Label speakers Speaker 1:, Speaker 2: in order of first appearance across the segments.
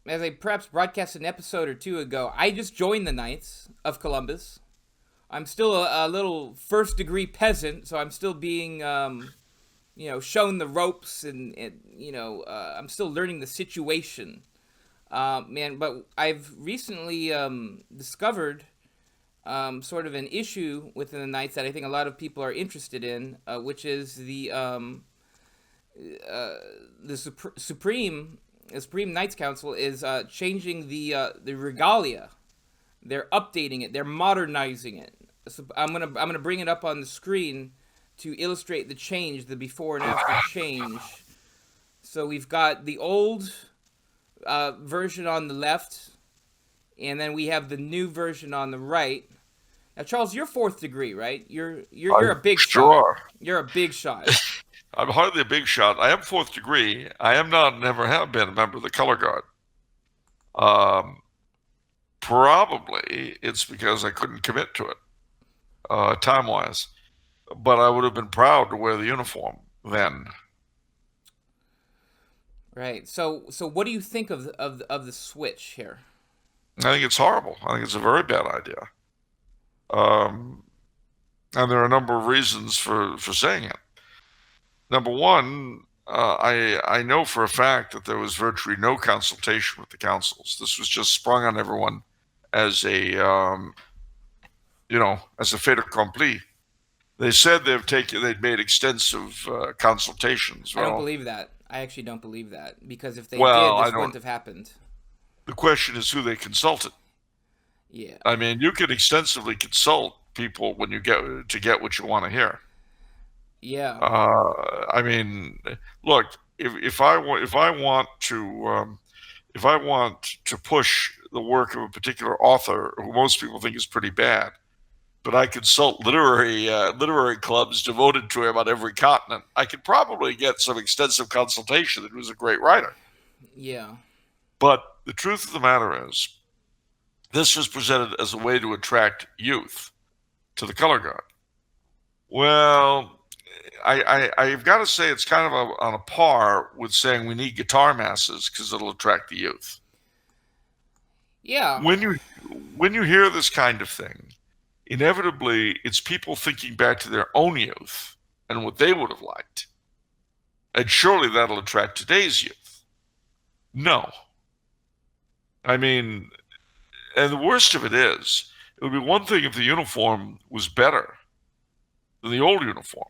Speaker 1: as I perhaps broadcast an episode or two ago, I just joined the Knights of Columbus. I'm still a little first degree peasant, so I'm still being, shown the ropes, and I'm still learning the situation. Man, but I've recently discovered sort of an issue within the Knights that I think a lot of people are interested in, which is the Supreme Knights Council is changing the Regalia. They're updating it. They're modernizing it. So I'm gonna bring it up on the screen to illustrate the change, the before and after change. So we've got the old version on the left, and then we have the new version on the right. Now, Charles, you're fourth degree, right? You're a
Speaker 2: I'm
Speaker 1: big shot.
Speaker 2: sure.
Speaker 1: You're a big shot.
Speaker 2: I'm hardly a big shot. I am fourth degree. I am not, never have been a member of the color guard. Um, Probably it's because I couldn't commit to it, time-wise. But I would have been proud to wear the uniform then.
Speaker 1: Right. So what do you think of the switch here?
Speaker 2: I think it's horrible. I think it's a very bad idea. Um, and there are a number of reasons for saying it. Number one, I know for a fact that there was virtually no consultation with the councils. This was just sprung on everyone as as a fait accompli. They said they'd made extensive consultations.
Speaker 1: I don't believe that. I actually don't believe that, because if they did,
Speaker 2: Well, I
Speaker 1: this
Speaker 2: don't.
Speaker 1: wouldn't have happened.
Speaker 2: The question is who they consulted.
Speaker 1: Yeah.
Speaker 2: I mean, you can extensively consult people when you get what you want to hear.
Speaker 1: Yeah.
Speaker 2: I mean, look, if I want to push the work of a particular author who most people think is pretty bad, but I consult literary clubs devoted to him on every continent, I could probably get some extensive consultation that he was a great writer.
Speaker 1: Yeah.
Speaker 2: But the truth of the matter is, this was presented as a way to attract youth to the color guard. Well, I've got to say it's kind of on a par with saying we need guitar masses because it'll attract the youth.
Speaker 1: Yeah.
Speaker 2: When you when you hear this kind of thing, inevitably it's people thinking back to their own youth and what they would have liked. And surely that'll attract today's youth. No. I mean, and the worst of it is, it would be one thing if the uniform was better than the old uniform.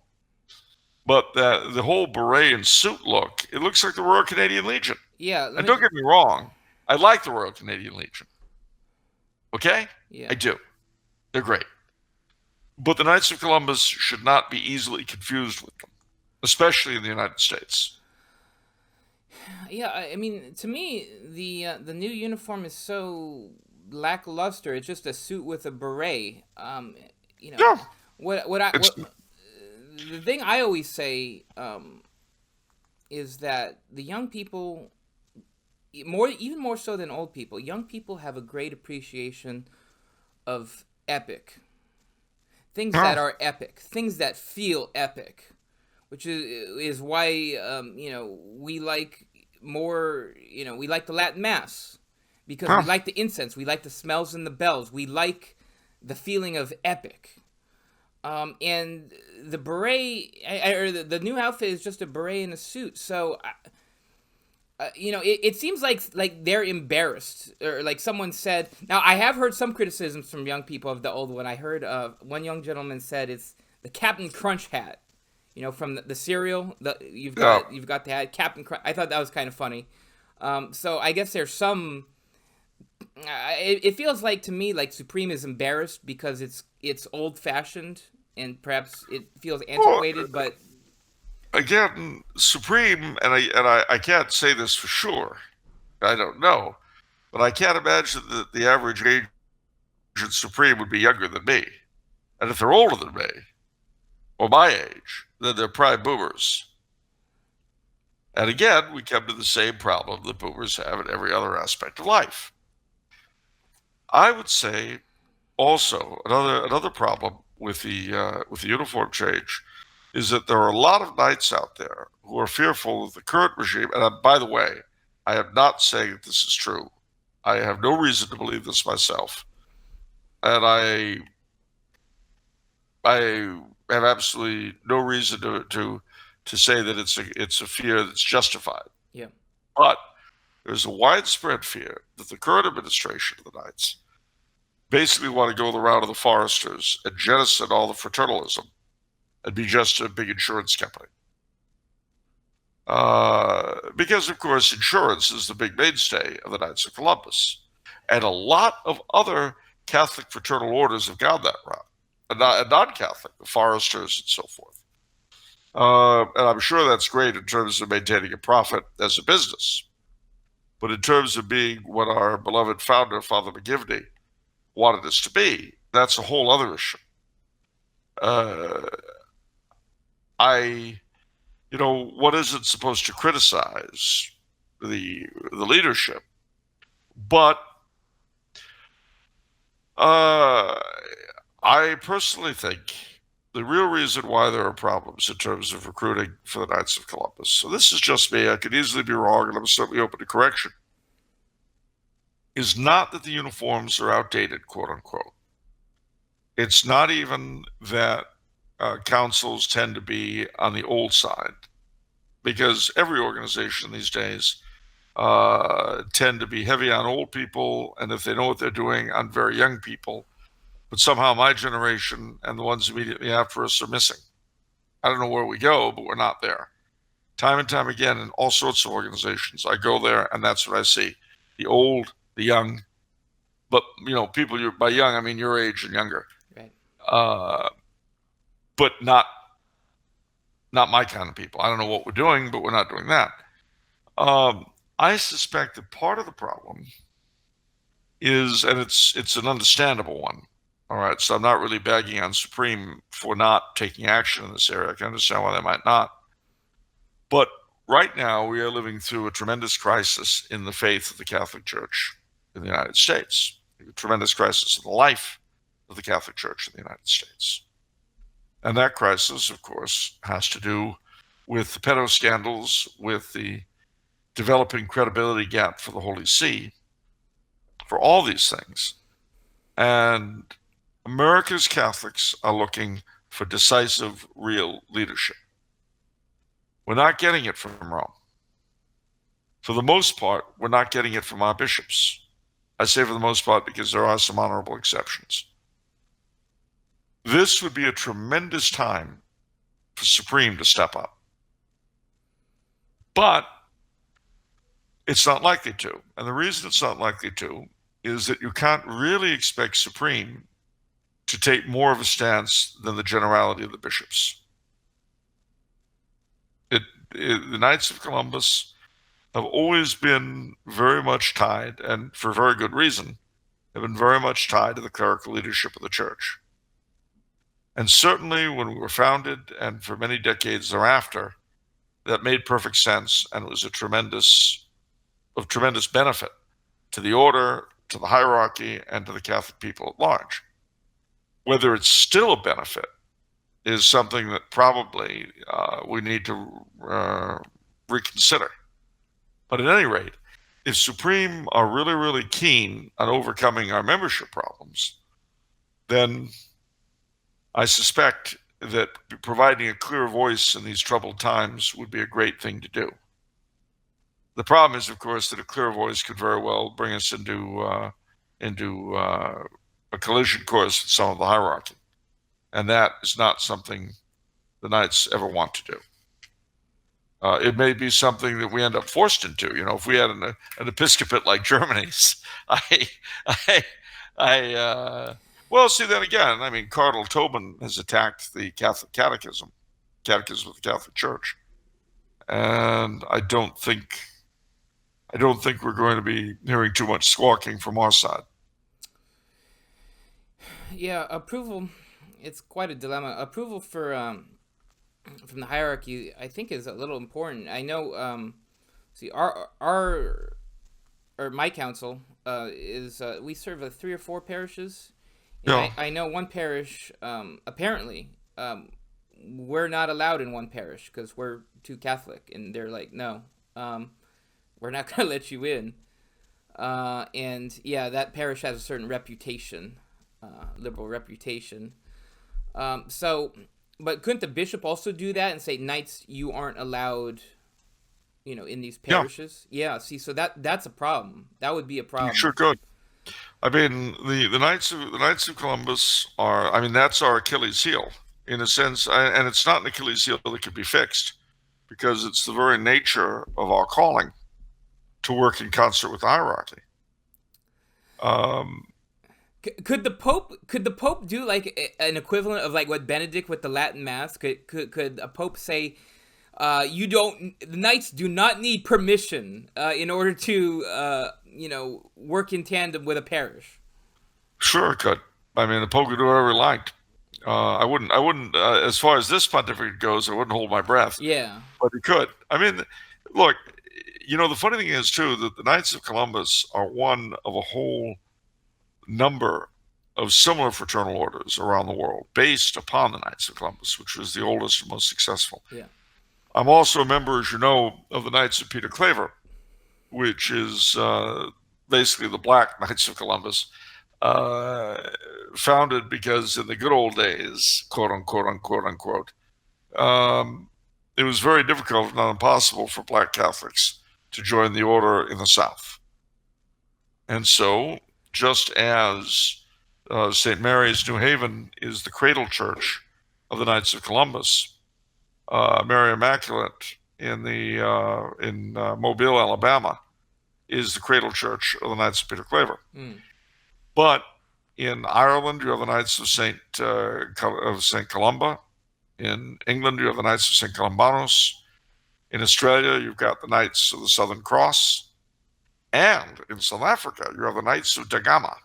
Speaker 2: But the whole beret and suit look, it looks like the Royal Canadian Legion.
Speaker 1: Yeah.
Speaker 2: And don't get me wrong, I like the Royal Canadian Legion. Okay?
Speaker 1: Yeah.
Speaker 2: I do. They're great. But the Knights of Columbus should not be easily confused with them, especially in the United States.
Speaker 1: Yeah. I mean, to me, the new uniform is so lackluster. It's just a suit with a beret. You know,
Speaker 2: Yeah, it's
Speaker 1: what the thing I always say is that the young people, even more so than old people, young people have a great appreciation of epic things
Speaker 2: yeah,
Speaker 1: that are epic, things that feel epic, which is why we like more. We like the Latin Mass because we
Speaker 2: yeah.
Speaker 1: like the incense, we like the smells and the bells, we like the feeling of epic. And the beret, or the new outfit is just a beret and a suit. So, it seems like they're embarrassed, or like someone said. Now, I have heard some criticisms from young people of the old one. I heard one young gentleman said it's the Captain Crunch hat. From the cereal.
Speaker 2: Yeah.
Speaker 1: You've got the hat, Captain Crunch. I thought that was kind of funny. So I guess there's some. It feels like to me like Supreme is embarrassed because it's old fashioned and perhaps it feels
Speaker 2: Well,
Speaker 1: antiquated, but
Speaker 2: again, Supreme, and I can't say this for sure. I don't know, but I can't imagine that the average age at Supreme would be younger than me. And if they're older than me, or my age, then they're prime boomers. And again, we come to the same problem that boomers have in every other aspect of life. I would say also another problem with the uniform change is that there are a lot of knights out there who are fearful of the current regime. And by the way, I am not saying that this is true. I have no reason to believe this myself, and I have absolutely no reason to say that it's a fear that's justified.
Speaker 1: Yeah.
Speaker 2: But there's a widespread fear that the current administration of the Knights basically want to go the route of the foresters and jettison all the fraternalism and be just a big insurance company. Because, of course, insurance is the big mainstay of the Knights of Columbus. And a lot of other Catholic fraternal orders have gone that route, and non-Catholic, the foresters and so forth. And I'm sure that's great in terms of maintaining a profit as a business. But in terms of being what our beloved founder, Father McGivney, wanted us to be, that's a whole other issue. What isn't supposed to criticize the leadership, but I personally think the real reason why there are problems in terms of recruiting for the Knights of Columbus, so this is just me, I could easily be wrong, and I'm certainly open to correction, is not that the uniforms are outdated, quote unquote. It's not even that councils tend to be on the old side, because every organization these days tend to be heavy on old people, and if they know what they're doing, on very young people. But somehow my generation and the ones immediately after us are missing. I don't know where we go, but we're not there. Time and time again in all sorts of organizations, I go there and that's what I see. The old, the young, but people, by young, I mean your age and younger.
Speaker 1: Right.
Speaker 2: But not my kind of people. I don't know what we're doing, but we're not doing that. I suspect that part of the problem is, and it's an understandable one. All right, so I'm not really bagging on Supreme for not taking action in this area. I can understand why they might not. But right now, we are living through a tremendous crisis in the faith of the Catholic Church in the United States, a tremendous crisis in the life of the Catholic Church in the United States. And that crisis, of course, has to do with the pedo scandals, with the developing credibility gap for the Holy See, for all these things. And America's Catholics are looking for decisive, real leadership. We're not getting it from Rome. For the most part, we're not getting it from our bishops. I say for the most part because there are some honorable exceptions. This would be a tremendous time for Supreme to step up. But it's not likely to. And the reason it's not likely to is that you can't really expect Supreme to take more of a stance than the generality of the bishops. The Knights of Columbus have always been very much tied, and for very good reason, have been very much tied to the clerical leadership of the church. And certainly when we were founded, and for many decades thereafter, that made perfect sense, and it was of tremendous benefit to the order, to the hierarchy, and to the Catholic people at large. Whether it's still a benefit is something that probably we need to reconsider. But at any rate, if Supreme are really, really keen on overcoming our membership problems, then I suspect that providing a clear voice in these troubled times would be a great thing to do. The problem is, of course, that a clear voice could very well bring us into a collision course with some of the hierarchy. And that is not something the Knights ever want to do. It may be something that we end up forced into. If we had an episcopate like Germany's, well, see, then again, I mean, Cardinal Tobin has attacked the Catholic Catechism of the Catholic Church, and I don't think we're going to be hearing too much squawking from our side.
Speaker 1: Yeah, approval. It's quite a dilemma. Approval from the hierarchy, I think, is a little important. I know. See, my council is we serve 3 or 4 parishes.
Speaker 2: Yeah.
Speaker 1: I know one parish. Apparently, we're not allowed in one parish because we're too Catholic, and they're like, no. We're not going to let you in. And yeah, that parish has a certain reputation, liberal reputation. So, but couldn't the bishop also do that and say, knights, you aren't allowed, in these
Speaker 2: Yeah,
Speaker 1: parishes? Yeah. See, so that's a problem. That would be a
Speaker 2: you
Speaker 1: problem.
Speaker 2: sure could. I mean, the Knights of Columbus are. I mean, that's our Achilles heel in a sense, and it's not an Achilles heel that can be fixed because it's the very nature of our calling to work in concert with hierarchy. Um,
Speaker 1: Could the Pope do like an equivalent of like what Benedict with the Latin Mass? Could a Pope say, the knights do not need permission in order to work in tandem with a parish?
Speaker 2: sure, it could. I mean, the Pope could do whatever he liked. I wouldn't. As far as this pontificate goes, I wouldn't hold my breath.
Speaker 1: Yeah.
Speaker 2: But he could. I mean, look, the funny thing is too that the Knights of Columbus are one of a whole number of similar fraternal orders around the world based upon the Knights of Columbus, which was the oldest and most successful.
Speaker 1: Yeah.
Speaker 2: I'm also a member, as you know, of the Knights of Peter Claver, which is basically the Black Knights of Columbus, founded because in the good old days, quote unquote, unquote, it was very difficult, if not impossible, for Black Catholics to join the order in the South. And so, just as St. Mary's, New Haven, is the cradle church of the Knights of Columbus, Mary Immaculate in Mobile, Alabama, is the cradle church of the Knights of Peter Claver.
Speaker 1: Mm.
Speaker 2: But in Ireland, you have the Knights of Saint Columba. In England, you have the Knights of St. Columbanos. In Australia, you've got the Knights of the Southern Cross. And in South Africa, you have the Knights of Da Gama.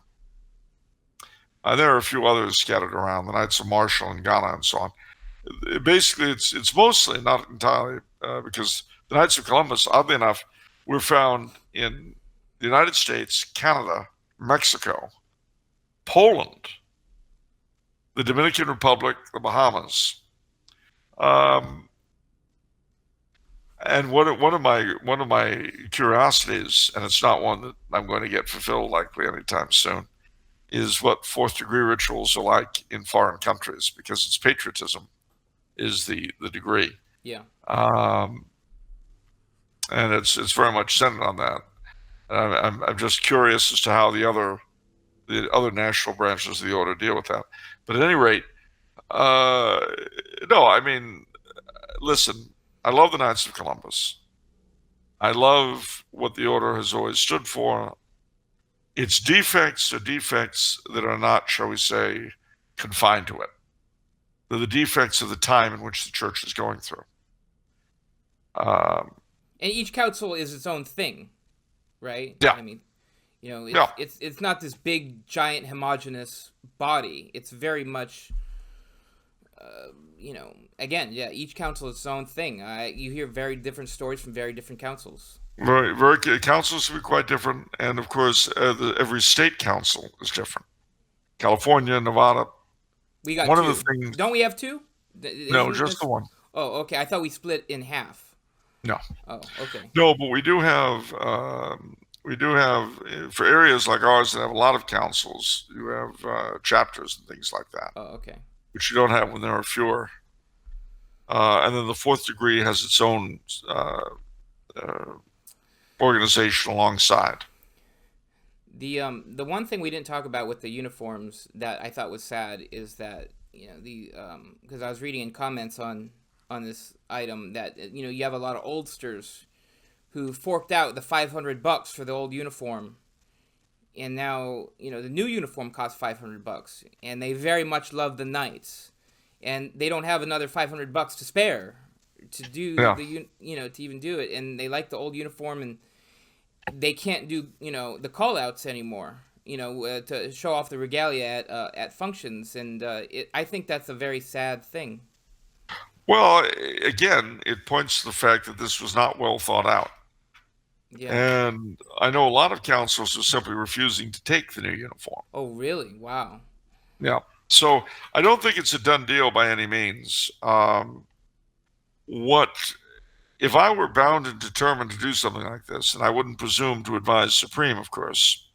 Speaker 2: There are a few others scattered around, the Knights of Marshall in Ghana and so on. Basically, it's mostly, not entirely, because the Knights of Columbus, oddly enough, were found in the United States, Canada, Mexico, Poland, the Dominican Republic, the Bahamas. And one of my curiosities, and it's not one that I'm going to get fulfilled likely anytime soon, is what fourth degree rituals are like in foreign countries, because it's patriotism is the degree.
Speaker 1: Yeah.
Speaker 2: And it's very much centered on that. And I'm just curious as to how the other national branches of the order deal with that. But at any rate, no, I mean, listen, I love the Knights of Columbus. I love what the order has always stood for. Its defects are defects that are not, shall we say, confined to it. They're the defects of the time in which the church is going through.
Speaker 1: And each council is its own thing, right?
Speaker 2: Yeah.
Speaker 1: I mean, it's not this big, giant, homogenous body. It's very much, again, yeah, each council is its own thing. You hear very different stories from very different councils.
Speaker 2: Very councils will be quite different, and of course, every state council is different. California, Nevada.
Speaker 1: We got
Speaker 2: one
Speaker 1: two.
Speaker 2: of the things.
Speaker 1: Don't we have two?
Speaker 2: No, just the one.
Speaker 1: Oh, okay. I thought we split in half.
Speaker 2: No.
Speaker 1: Oh, okay.
Speaker 2: No, but we do have for areas like ours that have a lot of councils. You have chapters and things like that.
Speaker 1: Oh, okay.
Speaker 2: Which you don't have when there are fewer. And then the fourth degree has its own organization alongside.
Speaker 1: The one thing we didn't talk about with the uniforms that I thought was sad is that because I was reading in comments on this item that you have a lot of oldsters who forked out the $500 for the old uniform, and now the new uniform costs $500, and they very much love the Knights, and they don't have another $500 to spare to do to even do it, and they like the old uniform, and they can't do the call outs anymore to show off the regalia at functions, and I think that's a very sad thing.
Speaker 2: Well, again, it points to the fact that this was not well thought out.
Speaker 1: Yeah.
Speaker 2: And I know a lot of councils are simply refusing to take the new uniform.
Speaker 1: Oh, really? Wow.
Speaker 2: Yeah. So I don't think it's a done deal by any means. What if I were bound and determined to do something like this, and I wouldn't presume to advise Supreme, of course.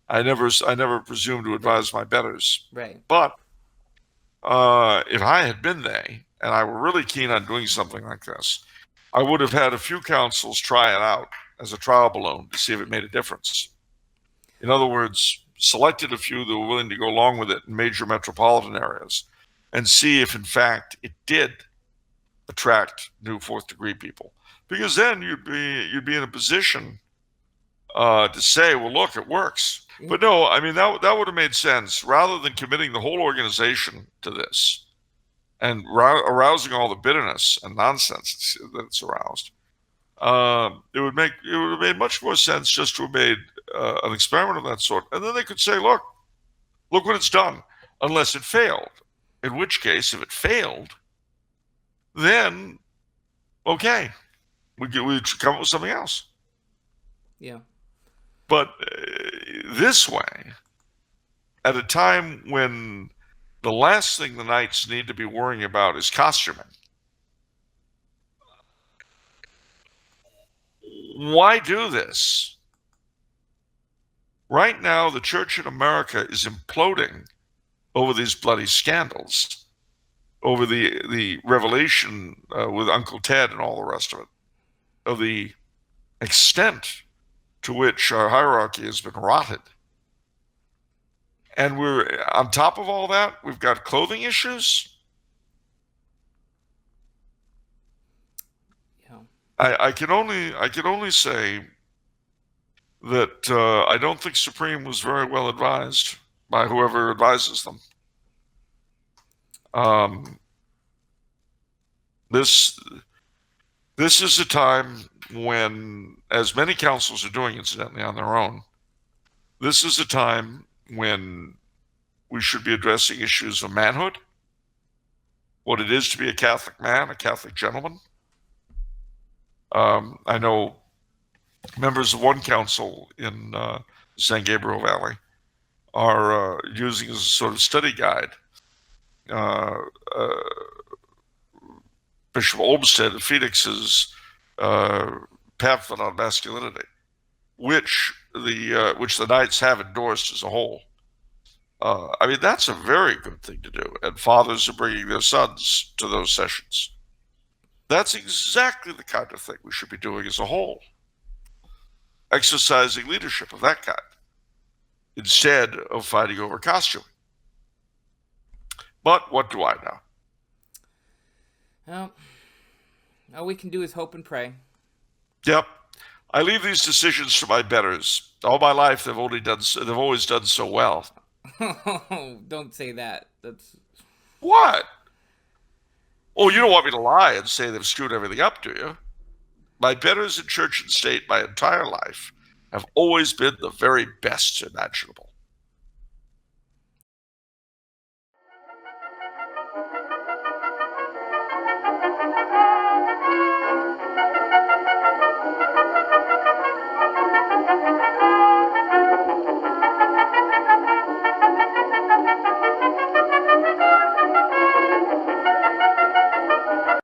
Speaker 2: I never presume to advise my betters.
Speaker 1: Right.
Speaker 2: But if I had been they, and I were really keen on doing something like this, I would have had a few councils try it out as a trial balloon to see if it made a difference. In other words, selected a few that were willing to go along with it in major metropolitan areas and see if, in fact, it did attract new fourth degree people. Because then you'd be in a position to say, well, look, it works. But no, I mean, that would have made sense. Rather than committing the whole organization to this and arousing all the bitterness and nonsense that it's aroused, it would have made much more sense just to have made an experiment of that sort. And then they could say, look what it's done, unless it failed. In which case, if it failed, then, okay, we should come up with something else.
Speaker 1: Yeah.
Speaker 2: But this way, at a time when the last thing the Knights need to be worrying about is costuming, why do this? Right now, the Church in America is imploding over these bloody scandals, over the revelation with Uncle Ted and all the rest of it, of the extent to which our hierarchy has been rotted. And we're on top of all that, we've got clothing issues.
Speaker 1: Yeah.
Speaker 2: I can only say that I don't think Supreme was very well advised by whoever advises them. This is a time when, as many councils are doing, incidentally, on their own, this is a time when we should be addressing issues of manhood, what it is to be a Catholic man, a Catholic gentleman. I know members of one council in San Gabriel Valley are using as a sort of study guide Bishop Olmsted and Phoenix's pamphlet on masculinity, which the Knights have endorsed as a whole. I mean, that's a very good thing to do, and fathers are bringing their sons to those sessions. That's exactly the kind of thing we should be doing as a whole, exercising leadership of that kind, instead of fighting over costuming. But what do I know?
Speaker 1: Well, all we can do is hope and pray.
Speaker 2: Yep. I leave these decisions to my betters. All my life, they've always done so well.
Speaker 1: Don't say that. That's
Speaker 2: What? Oh, you don't want me to lie and say they've screwed everything up, do you? My betters in church and state my entire life have always been the very best imaginable.